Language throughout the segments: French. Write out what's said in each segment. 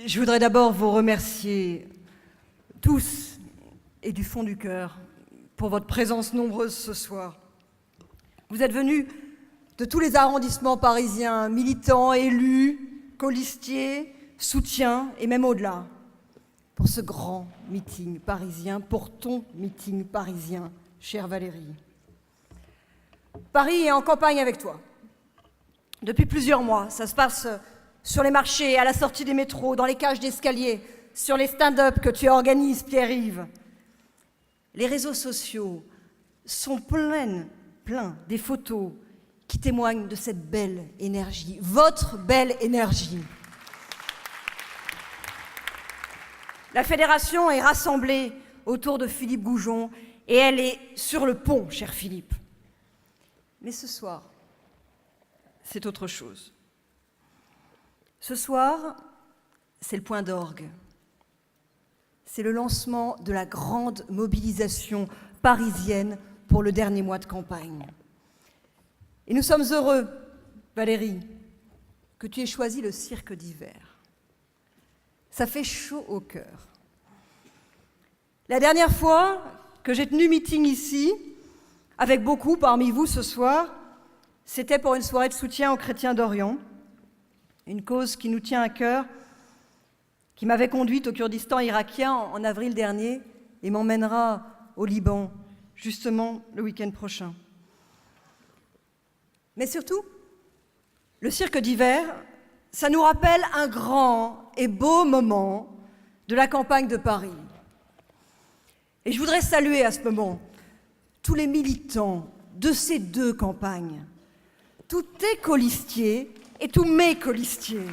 Je voudrais d'abord vous remercier tous et du fond du cœur pour votre présence nombreuse ce soir. Vous êtes venus de tous les arrondissements parisiens, militants, élus, colistiers, soutiens et même au-delà, pour ce grand meeting parisien, pour ton meeting parisien, chère Valérie. Paris est en campagne avec toi. Depuis plusieurs mois, ça se passe sur les marchés, à la sortie des métros, dans les cages d'escalier, sur les stand-up que tu organises, Pierre-Yves. Les réseaux sociaux sont pleins des photos qui témoignent de cette belle énergie, votre belle énergie. La fédération est rassemblée autour de Philippe Goujon et elle est sur le pont, cher Philippe. Mais ce soir, c'est autre chose. Ce soir, c'est le point d'orgue. C'est le lancement de la grande mobilisation parisienne pour le dernier mois de campagne. Et nous sommes heureux, Valérie, que tu aies choisi le cirque d'hiver. Ça fait chaud au cœur. La dernière fois que j'ai tenu meeting ici, avec beaucoup parmi vous ce soir, c'était pour une soirée de soutien aux chrétiens d'Orient, une cause qui nous tient à cœur, qui m'avait conduite au Kurdistan irakien en avril dernier et m'emmènera au Liban, justement le week-end prochain. Mais surtout, le cirque d'hiver, ça nous rappelle un grand et beau moment de la campagne de Paris. Et je voudrais saluer à ce moment tous les militants de ces deux campagnes, tous tes colistiers et tous mes colistiers.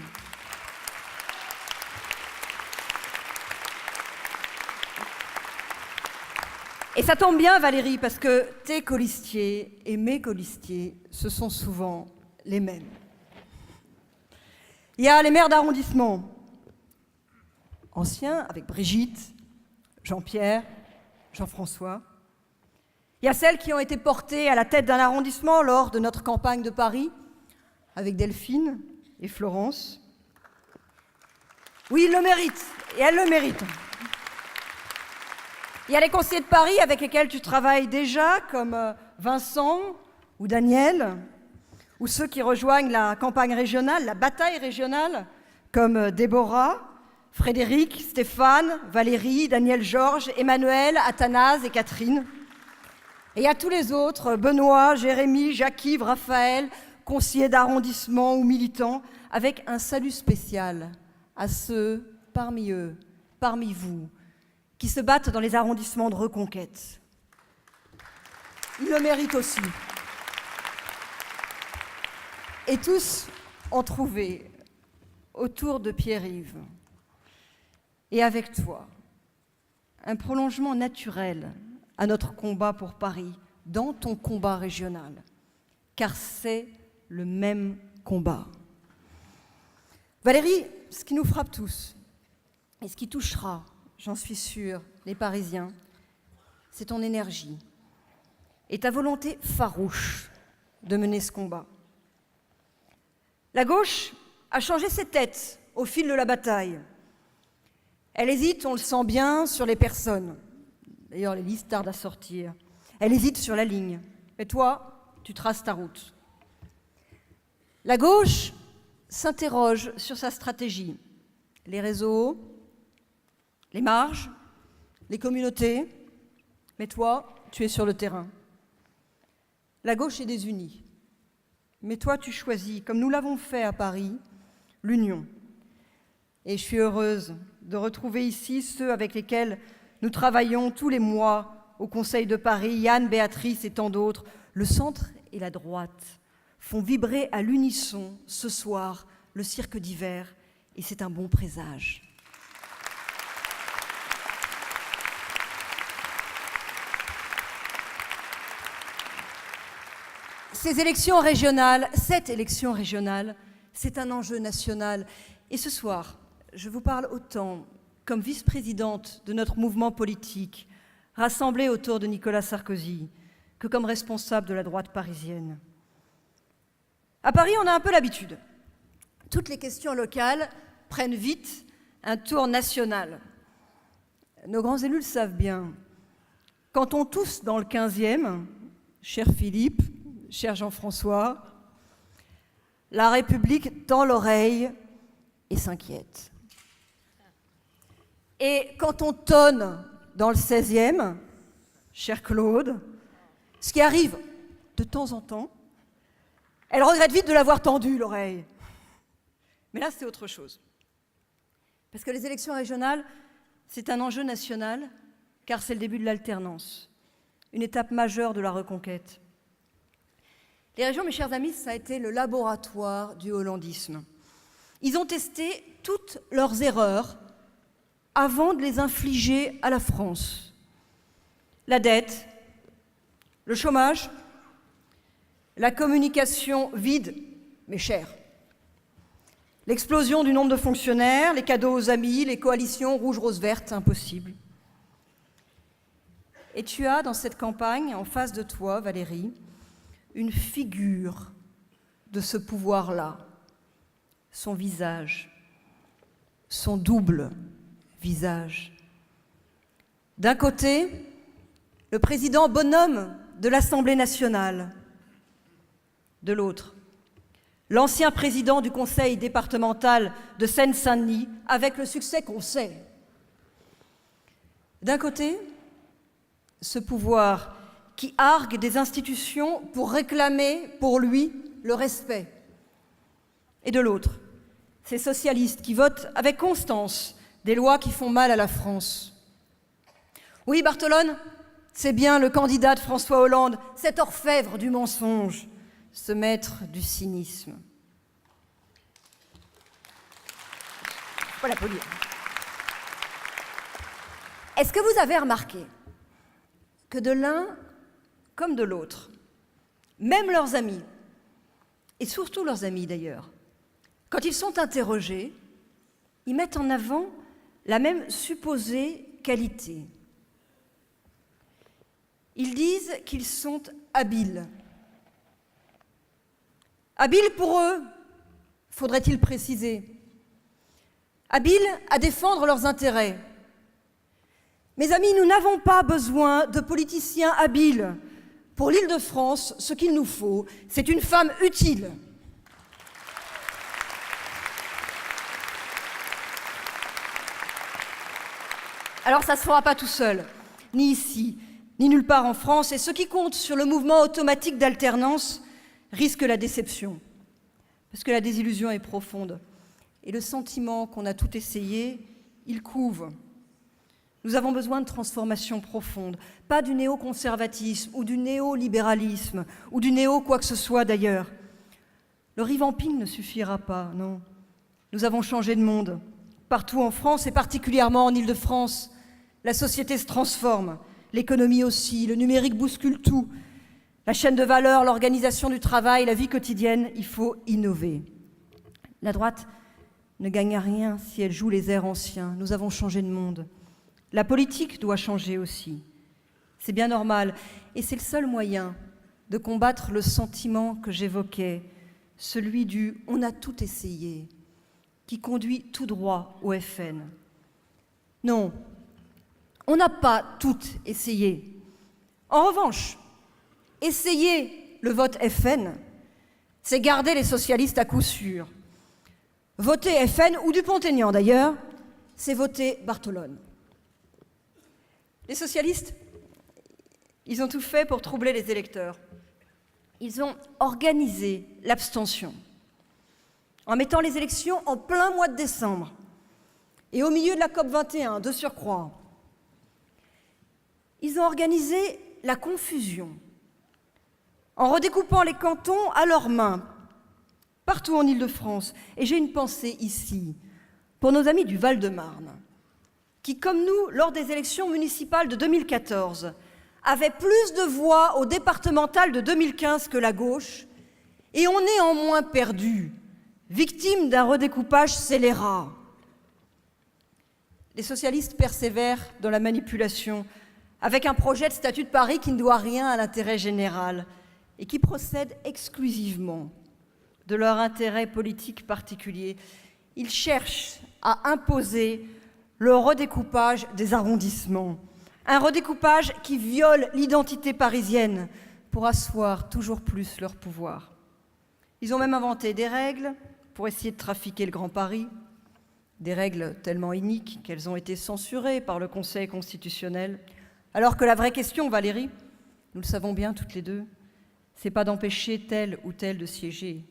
Et ça tombe bien, Valérie, parce que tes colistiers et mes colistiers, ce sont souvent les mêmes. Il y a les maires d'arrondissement, anciens, avec Brigitte, Jean-Pierre, Jean-François. Il y a celles qui ont été portées à la tête d'un arrondissement lors de notre campagne de Paris, avec Delphine et Florence. Oui, ils le méritent, et elles le méritent. Il y a les conseillers de Paris avec lesquels tu travailles déjà, comme Vincent ou Daniel, ou ceux qui rejoignent la campagne régionale, la bataille régionale, comme Déborah, Frédéric, Stéphane, Valérie, Daniel Georges, Emmanuel, Athanase et Catherine. Et il y a tous les autres, Benoît, Jérémy, Jacques-Yves, Raphaël, conseillers d'arrondissement ou militants, avec un salut spécial à ceux parmi eux, parmi vous, qui se battent dans les arrondissements de reconquête. Ils le méritent aussi. Et tous ont trouvé, autour de Pierre-Yves, et avec toi, un prolongement naturel à notre combat pour Paris, dans ton combat régional, car c'est le même combat. Valérie, ce qui nous frappe tous, et ce qui touchera, j'en suis sûre, les Parisiens, c'est ton énergie et ta volonté farouche de mener ce combat. La gauche a changé ses têtes au fil de la bataille. Elle hésite, on le sent bien, sur les personnes. D'ailleurs, les listes tardent à sortir. Elle hésite sur la ligne. Et toi, tu traces ta route. La gauche s'interroge sur sa stratégie. Les réseaux, les marges, les communautés. Mais toi, tu es sur le terrain. La gauche est désunie. Mais toi, tu choisis, comme nous l'avons fait à Paris, l'union. Et je suis heureuse de retrouver ici ceux avec lesquels nous travaillons tous les mois au Conseil de Paris, Yann, Béatrice et tant d'autres. Le centre et la droite font vibrer à l'unisson ce soir le cirque d'hiver, et c'est un bon présage. Ces élections régionales, cette élection régionale, c'est un enjeu national. Et ce soir, je vous parle autant comme vice-présidente de notre mouvement politique, rassemblée autour de Nicolas Sarkozy, que comme responsable de la droite parisienne. À Paris, on a un peu l'habitude. Toutes les questions locales prennent vite un tour national. Nos grands élus le savent bien. Quand on tousse dans le 15e, cher Philippe, cher Jean-François, la République tend l'oreille et s'inquiète. Et quand on tonne dans le 16e, cher Claude, ce qui arrive de temps en temps, elle regrette vite de l'avoir tendue, l'oreille. Mais là, c'est autre chose. Parce que les élections régionales, c'est un enjeu national, car c'est le début de l'alternance, une étape majeure de la reconquête. Les régions, mes chers amis, ça a été le laboratoire du hollandisme. Ils ont testé toutes leurs erreurs avant de les infliger à la France. La dette, le chômage, la communication vide, mais chère, l'explosion du nombre de fonctionnaires, les cadeaux aux amis, les coalitions rouge-rose-verte, impossible. Et tu as dans cette campagne, en face de toi, Valérie, une figure de ce pouvoir-là, son visage, son double visage. D'un côté, le président bonhomme de l'Assemblée nationale. De l'autre, l'ancien président du conseil départemental de Seine-Saint-Denis, avec le succès qu'on sait. D'un côté, ce pouvoir qui argue des institutions pour réclamer pour lui le respect. Et de l'autre, ces socialistes qui votent avec constance des lois qui font mal à la France. Oui, Barthelone, c'est bien le candidat de François Hollande, cet orfèvre du mensonge, ce maître du cynisme. Faut l'applaudir. Est-ce que vous avez remarqué que de l'un comme de l'autre, même leurs amis, et surtout leurs amis d'ailleurs, quand ils sont interrogés, ils mettent en avant la même supposée qualité. Ils disent qu'ils sont habiles. Habiles pour eux, faudrait-il préciser. Habiles à défendre leurs intérêts. Mes amis, nous n'avons pas besoin de politiciens habiles. Pour l'Île-de-France, ce qu'il nous faut, c'est une femme utile. Alors ça ne se fera pas tout seul, ni ici, ni nulle part en France, et ceux qui comptent sur le mouvement automatique d'alternance risquent la déception, parce que la désillusion est profonde, et le sentiment qu'on a tout essayé, il couve. Nous avons besoin de transformations profondes, pas du néoconservatisme ou du néolibéralisme ou du néo quoi que ce soit d'ailleurs. Le revamping ne suffira pas, non. Nous avons changé de monde. Partout en France et particulièrement en Île-de-France, la société se transforme, l'économie aussi, le numérique bouscule tout. La chaîne de valeur, l'organisation du travail, la vie quotidienne, il faut innover. La droite ne gagne rien si elle joue les airs anciens. Nous avons changé de monde. La politique doit changer aussi. C'est bien normal. Et c'est le seul moyen de combattre le sentiment que j'évoquais, celui du « on a tout essayé », qui conduit tout droit au FN. Non, on n'a pas tout essayé. En revanche, essayer le vote FN, c'est garder les socialistes à coup sûr. Voter FN, ou Dupont-Aignan d'ailleurs, c'est voter Barthelone. Les socialistes, ils ont tout fait pour troubler les électeurs. Ils ont organisé l'abstention en mettant les élections en plein mois de décembre et au milieu de la COP21, de surcroît. Ils ont organisé la confusion en redécoupant les cantons à leurs mains, partout en Île-de-France. Et j'ai une pensée ici pour nos amis du Val-de-Marne, qui, comme nous, lors des élections municipales de 2014, avaient plus de voix au départemental de 2015 que la gauche, et ont néanmoins perdu, victimes d'un redécoupage scélérat. Les socialistes persévèrent dans la manipulation, avec un projet de statut de Paris qui ne doit rien à l'intérêt général et qui procède exclusivement de leur intérêt politique particulier. Ils cherchent à imposer le redécoupage des arrondissements. Un redécoupage qui viole l'identité parisienne pour asseoir toujours plus leur pouvoir. Ils ont même inventé des règles pour essayer de trafiquer le Grand Paris, des règles tellement iniques qu'elles ont été censurées par le Conseil constitutionnel, alors que la vraie question, Valérie, nous le savons bien toutes les deux, c'est pas d'empêcher tel ou tel de siéger,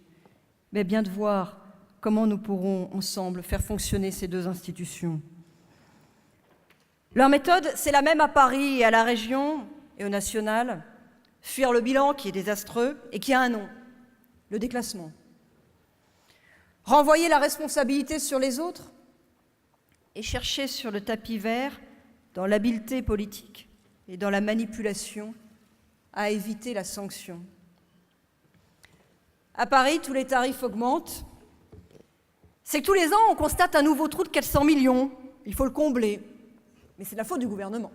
mais bien de voir comment nous pourrons ensemble faire fonctionner ces deux institutions. Leur méthode, c'est la même à Paris et à la région et au national, fuir le bilan qui est désastreux et qui a un nom, le déclassement. Renvoyer la responsabilité sur les autres et chercher sur le tapis vert, dans l'habileté politique et dans la manipulation, à éviter la sanction. À Paris, tous les tarifs augmentent. C'est que tous les ans, on constate un nouveau trou de 400 millions. Il faut le combler. Mais c'est la faute du gouvernement.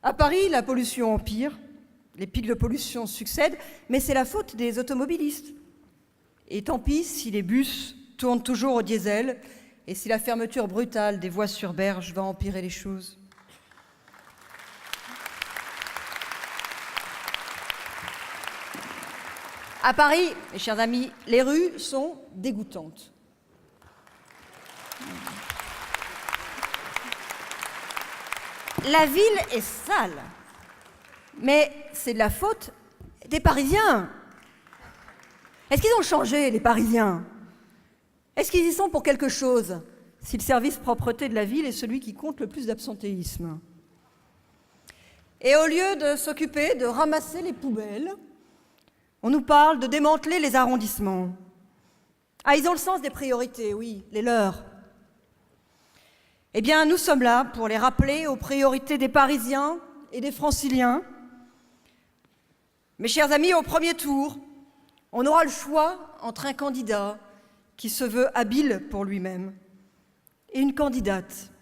À Paris, la pollution empire. Les pics de pollution succèdent, mais c'est la faute des automobilistes. Et tant pis si les bus tournent toujours au diesel et si la fermeture brutale des voies sur berge va empirer les choses. À Paris, mes chers amis, les rues sont dégoûtantes. La ville est sale, mais c'est de la faute des Parisiens. Est-ce qu'ils ont changé, les Parisiens? Est-ce qu'ils y sont pour quelque chose, si le service propreté de la ville est celui qui compte le plus d'absentéisme? Et au lieu de s'occuper de ramasser les poubelles, on nous parle de démanteler les arrondissements. Ah, ils ont le sens des priorités, oui, les leurs. Eh bien, nous sommes là pour les rappeler aux priorités des Parisiens et des Franciliens. Mes chers amis, au premier tour, on aura le choix entre un candidat qui se veut habile pour lui-même et une candidate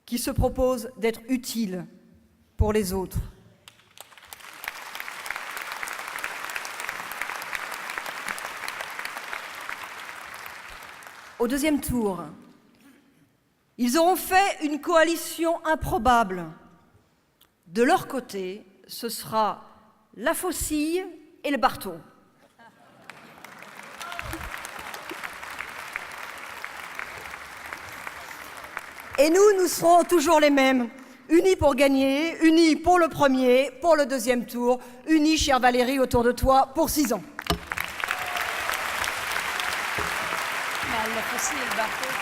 qui se propose d'être utile pour les autres. Au deuxième tour, ils auront fait une coalition improbable. De leur côté, ce sera la faucille et le barreau. Et nous serons toujours les mêmes, unis pour gagner, unis pour le premier, pour le deuxième tour, unis, chère Valérie, autour de toi, pour 6 ans. La faucille et le barreau,